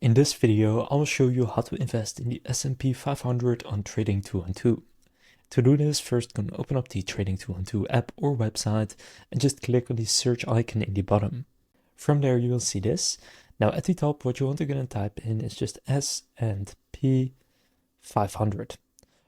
In this video, I will show you how to invest in the S&P 500 on Trading 212. To do this, first go and open up the Trading 212 app or website and just click on the search icon in the bottom. From there, you will see this. Now at the top, what you want to go and type in is just S&P 500.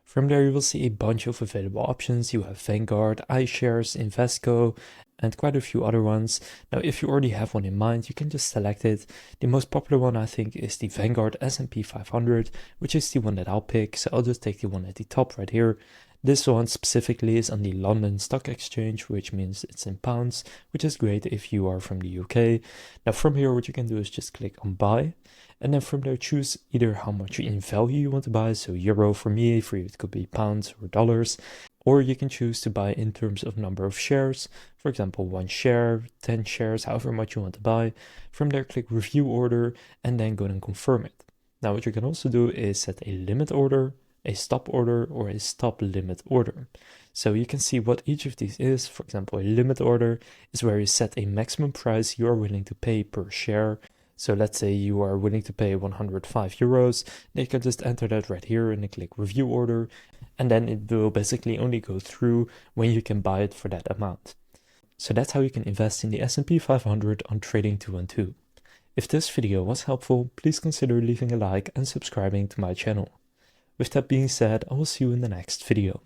From there, you will see a bunch of available options. You have Vanguard, iShares, Invesco, and quite a few other ones. Now, if you already have one in mind, you can just select it. The most popular one, I think, is the Vanguard S&P 500, which is the one that I'll pick. So I'll just take the one at the top right here. This one specifically is on the London Stock Exchange, which means it's in pounds, which is great if you are from the UK. Now from here, what you can do is just click on buy. And then from there, choose either how much in value you want to buy. So euro for me, for you it could be pounds or dollars. Or you can choose to buy in terms of number of shares. For example, 1 share, 10 shares, however much you want to buy. From there, click review order and then go and confirm it. Now what you can also do is set a limit order, a stop order, or a stop limit order. So you can see what each of these is. For example, a limit order is where you set a maximum price you are willing to pay per share. So let's say you are willing to pay 105 euros, then you can just enter that right here and then click review order, and then it will basically only go through when you can buy it for that amount. So that's how you can invest in the S&P 500 on Trading 212. If this video was helpful, please consider leaving a like and subscribing to my channel. With that being said, I will see you in the next video.